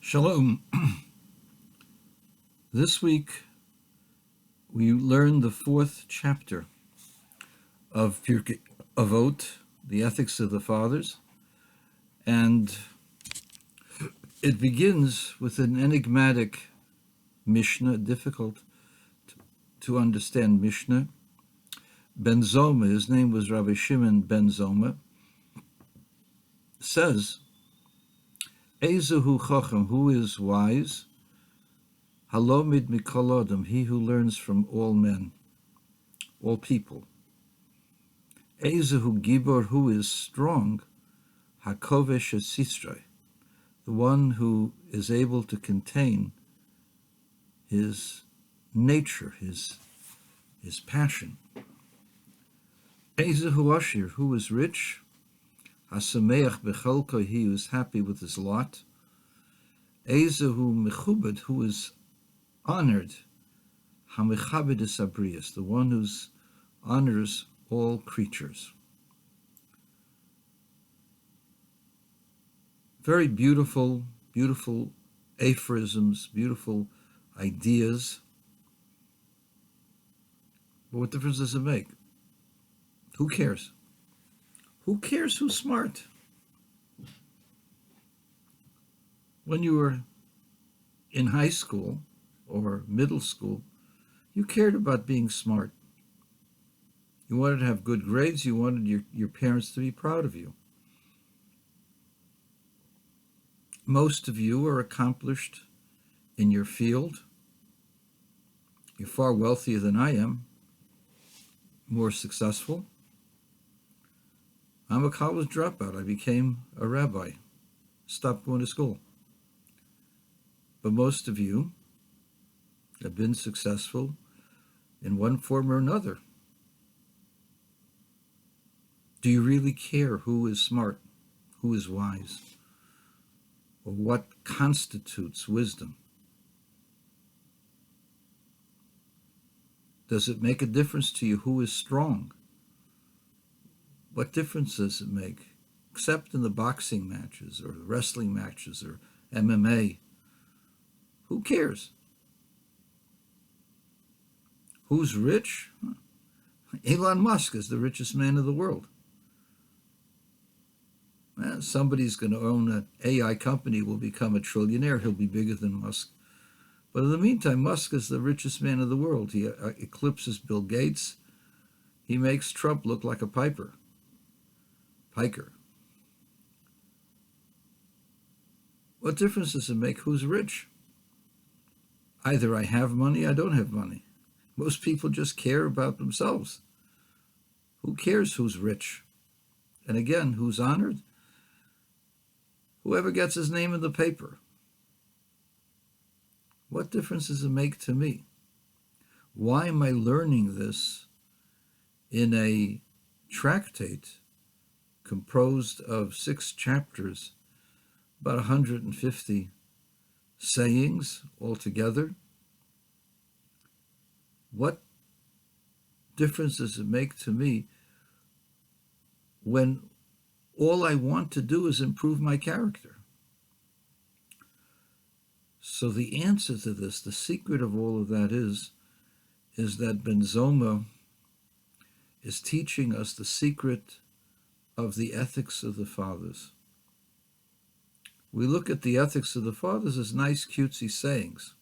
Shalom. This week we learned the fourth chapter of Pirkei Avot, the Ethics of the Fathers, and it begins with an enigmatic Mishnah, difficult to understand Mishnah. Ben Zoma, his name was Rabbi Shimon Ben Zoma, says, Ezehu Chacham, who is wise? Halomid mikol adam, he who learns from all men, all people. Ezehu Gibor, who is strong? Hakovesh Sisrei, the one who is able to contain his nature, his passion. Ezehu Ashir, who is rich? Hasameach becholko, he who is happy with his lot. Ezehu Mechubed, who is honored? Hamechabed Abrius, the one who honors all creatures. Very beautiful, beautiful aphorisms, beautiful ideas. But what difference does it make? Who cares? Who cares who's smart? When you were in high school or middle school, you cared about being smart. You wanted to have good grades. You wanted your parents to be proud of you. Most of you are accomplished in your field. You're far wealthier than I am, more successful. I'm a college dropout. I became a rabbi, stopped going to school. But most of you have been successful in one form or another. Do you really care who is smart, who is wise, or what constitutes wisdom? Does it make a difference to you who is strong? What difference does it make, except in the boxing matches or the wrestling matches or MMA? Who cares? Who's rich? Elon Musk is the richest man in the world. Somebody's going to own an AI company, will become a trillionaire. He'll be bigger than Musk. But in the meantime, Musk is the richest man in the world. He eclipses Bill Gates. He makes Trump look like a piker. What difference does it make who's rich? Either I have money, I don't have money. Most people just care about themselves. Who cares who's rich? And again, who's honored? Whoever gets his name in the paper. What difference does it make to me? Why am I learning this in a tractate composed of 6 chapters, about 150 sayings altogether? What difference does it make to me when all I want to do is improve my character? So the answer to this, the secret of all of that is that Ben Zoma is teaching us the secret of the ethics of the fathers. We look at the ethics of the fathers as nice, cutesy sayings,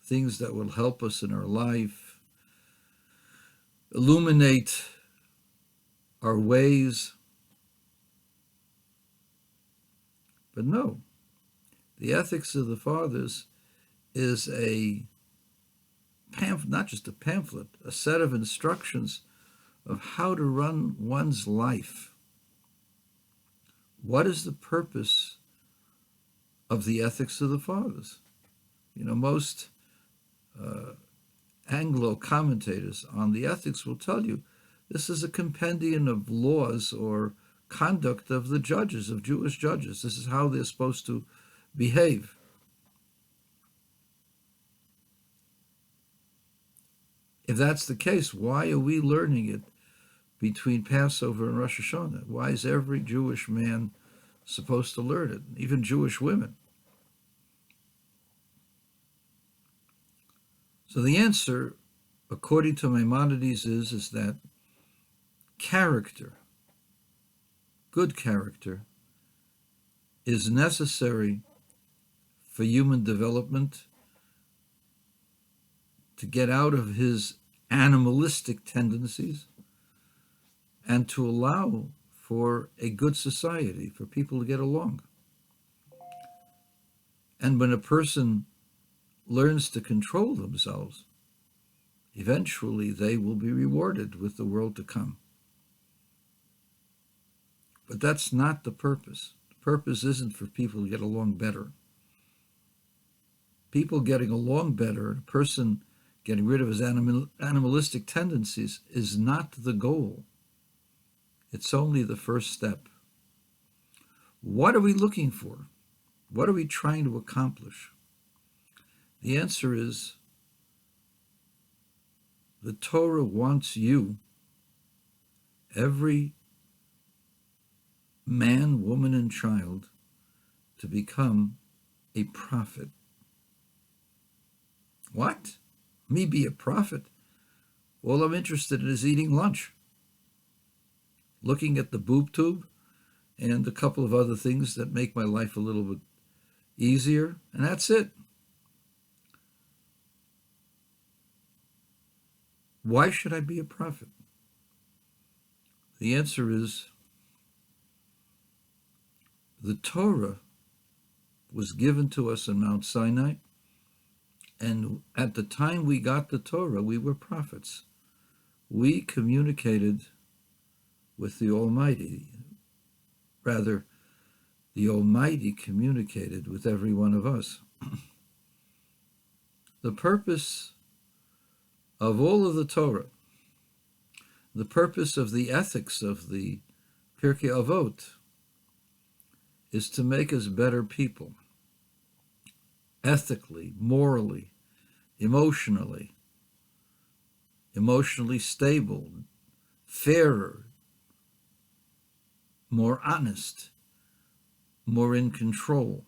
things that will help us in our life, illuminate our ways. But no, the ethics of the fathers is a pamphlet, not just a pamphlet, a set of instructions of how to run one's life. What is the purpose of the ethics of the fathers? Most Anglo commentators on the ethics will tell you this is a compendium of laws or conduct of the judges, of Jewish judges. This is how they're supposed to behave. If that's the case, why are we learning it between Passover and Rosh Hashanah? Why is every Jewish man supposed to learn it, even Jewish women? So the answer, according to Maimonides, is that character, good character, is necessary for human development, to get out of his animalistic tendencies and to allow for a good society, for people to get along. And when a person learns to control themselves, eventually they will be rewarded with the world to come. But that's not the purpose. The purpose isn't for people to get along better. People getting along better, a person getting rid of his animalistic tendencies, is not the goal. It's only the first step. What are we looking for? What are we trying to accomplish? The answer is the Torah wants you, every man, woman, and child, to become a prophet. What? Me be a prophet? All I'm interested in is eating lunch, looking at the boob tube, and a couple of other things that make my life a little bit easier, and that's it. Why should I be a prophet? The answer is the Torah was given to us on Mount Sinai, and at the time we got the Torah, we were prophets. We communicated with the Almighty. Rather, the Almighty communicated with every one of us. The purpose of all of the Torah, the purpose of the ethics of the Pirkei Avot, is to make us better people, ethically, morally, emotionally stable, fairer, more honest, more in control.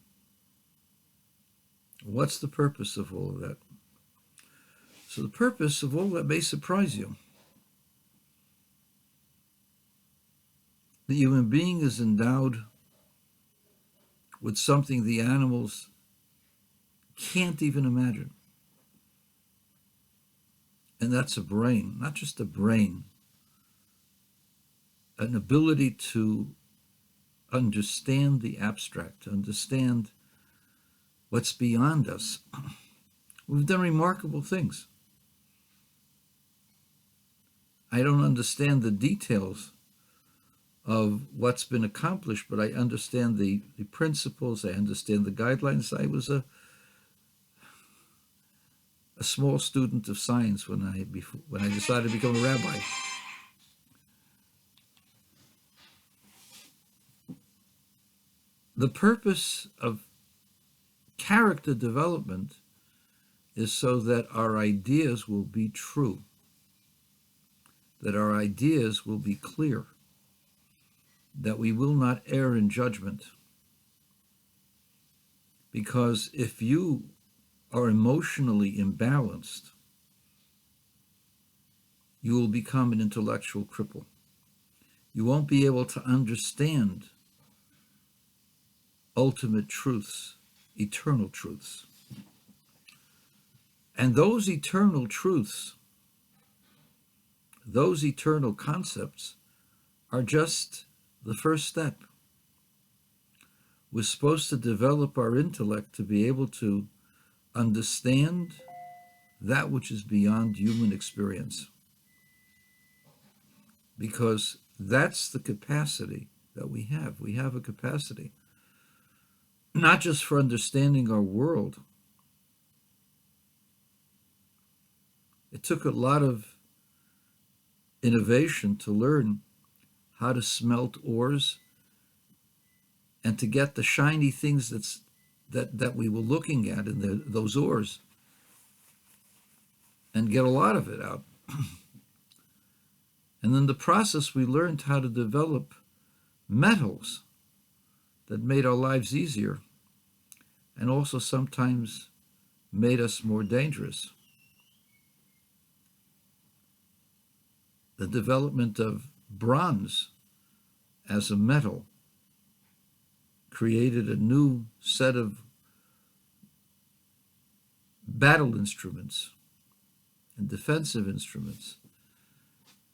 What's the purpose of all of that? So the purpose of all that may surprise you. The human being is endowed with something the animals can't even imagine. And that's a brain, not just a brain, an ability to understand the abstract, to understand what's beyond us. We've done remarkable things. I don't understand the details of what's been accomplished, but I understand the principles, I understand the guidelines. I was a small student of science when I decided to become a rabbi. The purpose of character development is so that our ideas will be true, that our ideas will be clear, that we will not err in judgment. Because if you are emotionally imbalanced, you will become an intellectual cripple. You won't be able to understand ultimate truths, eternal truths. And those eternal truths, those eternal concepts, are just the first step. We're supposed to develop our intellect to be able to understand that which is beyond human experience. Because that's the capacity that we have. We have a capacity, not just for understanding our world. It took a lot of innovation to learn how to smelt ores and to get the shiny things that we were looking at in those ores and get a lot of it out. And in the process, we learned how to develop metals that made our lives easier and also sometimes made us more dangerous. the development of bronze as a metal created a new set of battle instruments and defensive instruments.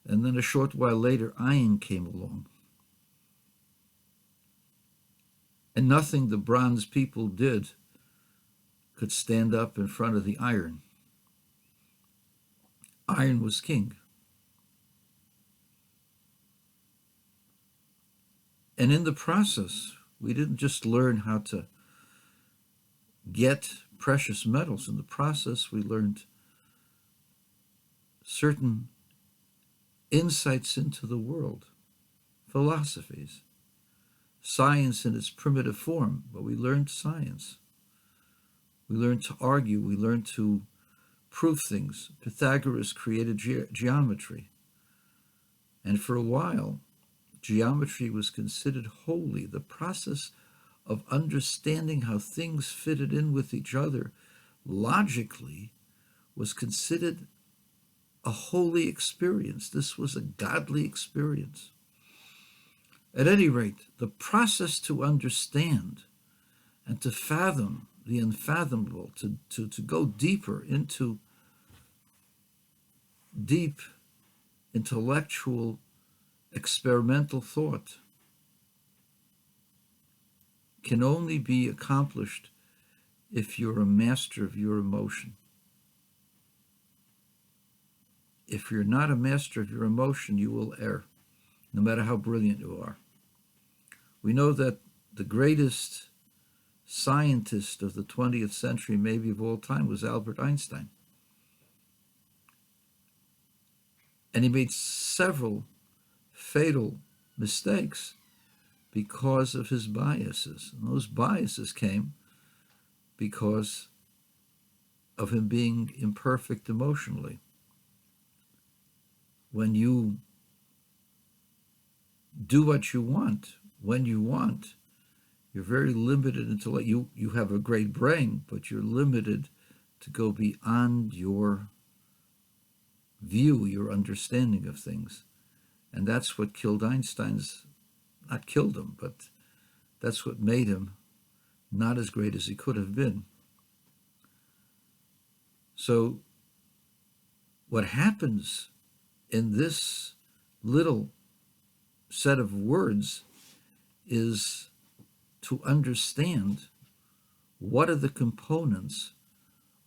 And then a short while later, iron came along. And nothing the bronze people did could stand up in front of the iron. Iron was king. And in the process, we didn't just learn how to get precious metals. In the process, we learned certain insights into the world, philosophies, science in its primitive form, but we learned science. We learned to argue. We learned to prove things. Pythagoras created geometry. And for a while, geometry was considered holy. The process of understanding how things fitted in with each other logically was considered a holy experience. This was a godly experience. At any rate, the process to understand and to fathom the unfathomable, to go deeper into deep intellectual experimental thought can only be accomplished if you're a master of your emotion. If you're not a master of your emotion, you will err, no matter how brilliant you are. We know that the greatest scientist of the 20th century, maybe of all time, was Albert Einstein. And he made several fatal mistakes because of his biases. And those biases came because of him being imperfect emotionally. When you do what you want, when you want, you're very limited until you have a great brain, but you're limited to go beyond your view, your understanding of things. And that's what killed Einstein's, not killed him, but that's what made him not as great as he could have been. So what happens in this little set of words is to understand what are the components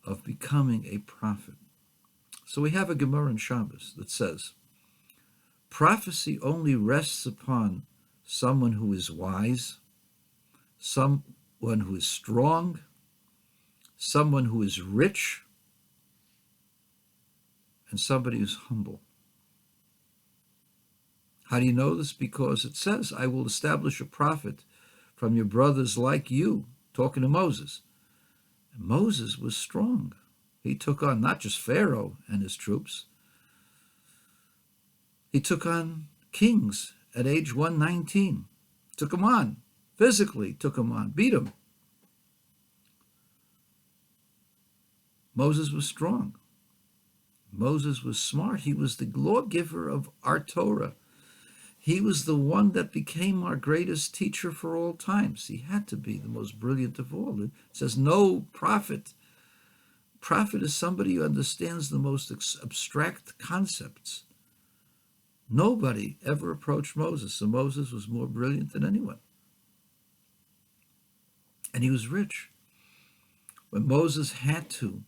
of becoming a prophet. So we have a Gemara in Shabbos that says, prophecy only rests upon someone who is wise, someone who is strong, someone who is rich, and somebody who's humble. How do you know this? Because it says, I will establish a prophet from your brothers like you, talking to Moses. And Moses was strong. He took on not just Pharaoh and his troops. He took on kings at age 119. Took them on. Physically took them on. Beat them. Moses was strong. Moses was smart. He was the lawgiver of our Torah. He was the one that became our greatest teacher for all times. He had to be the most brilliant of all. It says no prophet. Prophet is somebody who understands the most abstract concepts. Nobody ever approached Moses, so Moses was more brilliant than anyone. And he was rich. When Moses had to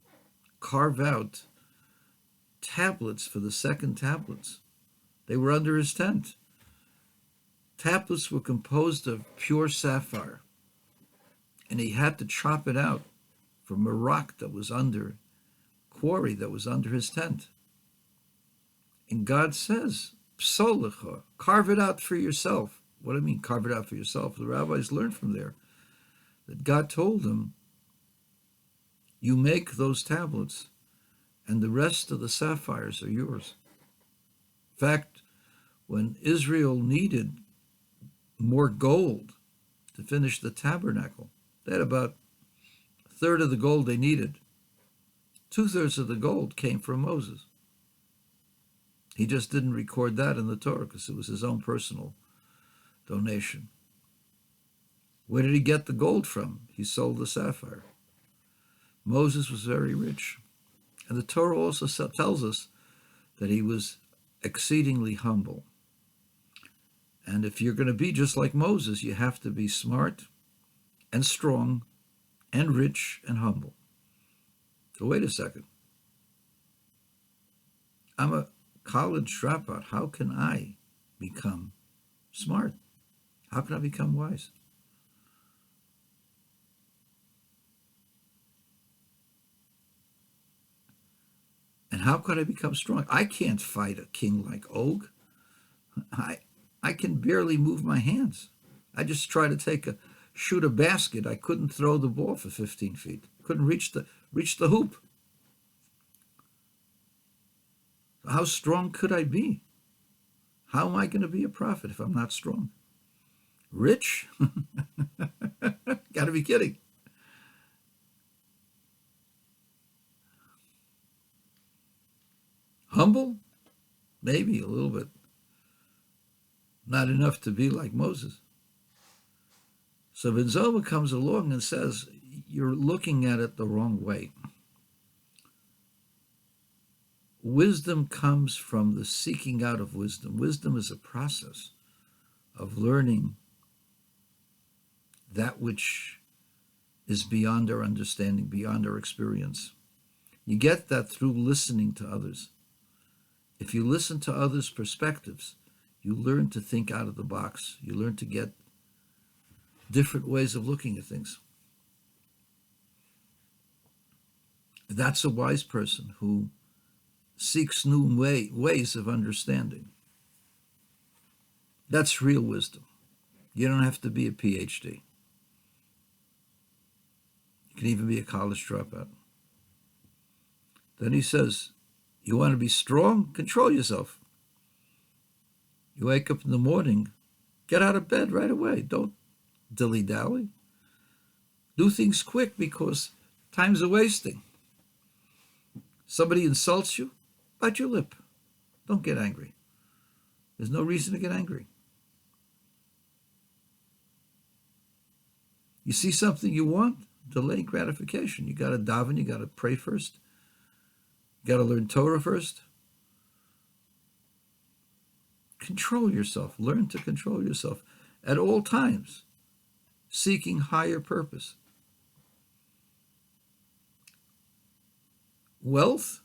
carve out tablets for the second tablets, they were under his tent. Tablets were composed of pure sapphire, and he had to chop it out from a rock that was under, quarry that was under his tent. And God says, Psolecha, carve it out for yourself. What do I mean, carve it out for yourself? The rabbis learned from there that God told them, you make those tablets, and the rest of the sapphires are yours. In fact, when Israel needed more gold to finish the tabernacle, they had about a third of the gold they needed. 2/3 of the gold came from Moses. He just didn't record that in the Torah because it was his own personal donation. Where did he get the gold from? He sold the sapphire. Moses was very rich. And the Torah also tells us that he was exceedingly humble. And if you're going to be just like Moses, you have to be smart and strong and rich and humble. So wait a second. I'm a college dropout. How can I become smart? How can I become wise? And how could I become strong? I can't fight a king like Og. I can barely move my hands. I just try to shoot a basket. I couldn't throw the ball for 15 feet. Couldn't reach the hoop. How strong could I be? How am I going to be a prophet if I'm not strong? Rich? Got to be kidding. Humble? Maybe a little bit. Not enough to be like Moses. So Ben Zoma comes along and says, you're looking at it the wrong way. Wisdom comes from the seeking out of wisdom. Wisdom is a process of learning that which is beyond our understanding, beyond our experience. You get that through listening to others. If you listen to others' perspectives, you learn to think out of the box. You learn to get different ways of looking at things. That's a wise person who seeks new ways of understanding. That's real wisdom. You don't have to be a PhD. You can even be a college dropout. Then he says, you want to be strong? Control yourself. You wake up in the morning, get out of bed right away. Don't dilly-dally. Do things quick because time's a wasting. Somebody insults you, bite your lip. Don't get angry. There's no reason to get angry. You see something you want, delay gratification. You got to daven, you got to pray first. You got to learn Torah first. Control yourself. Learn to control yourself at all times, seeking higher purpose. Wealth,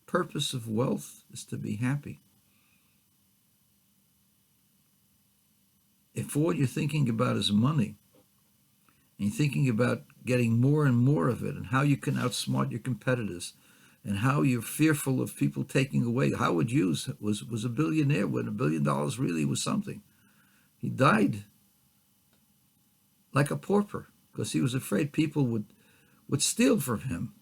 purpose of wealth is to be happy. If all you're thinking about is money, and you're thinking about getting more and more of it, and how you can outsmart your competitors, and how you're fearful of people taking away. Howard Hughes was a billionaire when $1 billion really was something. He died like a pauper because he was afraid people would steal from him.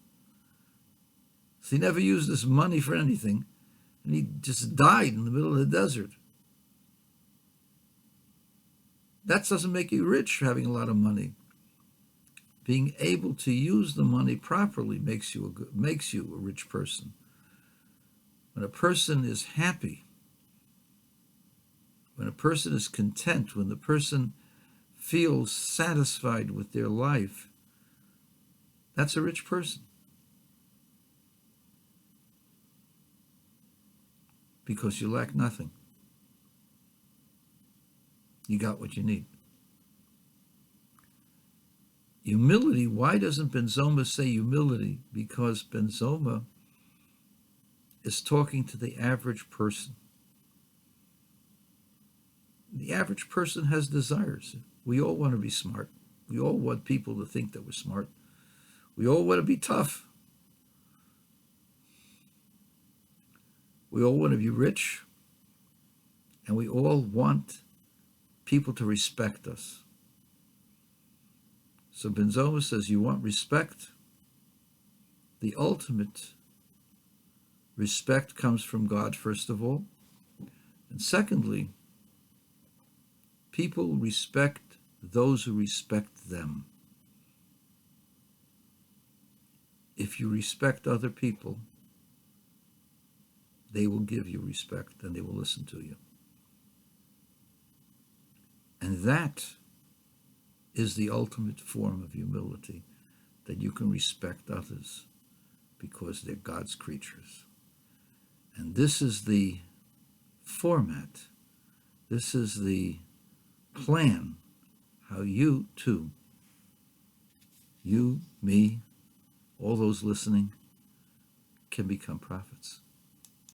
So he never used his money for anything, and he just died in the middle of the desert. That doesn't make you rich, having a lot of money. Being able to use the money properly makes you a rich person. When a person is happy, when a person is content, when the person feels satisfied with their life, that's a rich person. Because you lack nothing. You got what you need. Humility, why doesn't Ben Zoma say humility? Because Ben Zoma is talking to the average person. The average person has desires. We all want to be smart. We all want people to think that we're smart. We all want to be tough. We all want to be rich. And we all want people to respect us. So Ben Zoma says, you want respect? The ultimate respect comes from God, first of all. And secondly, people respect those who respect them. If you respect other people, they will give you respect and they will listen to you. And that is the ultimate form of humility, that you can respect others because they're God's creatures. And this is the format, this is the plan, how you too, you, me, all those listening, can become prophets.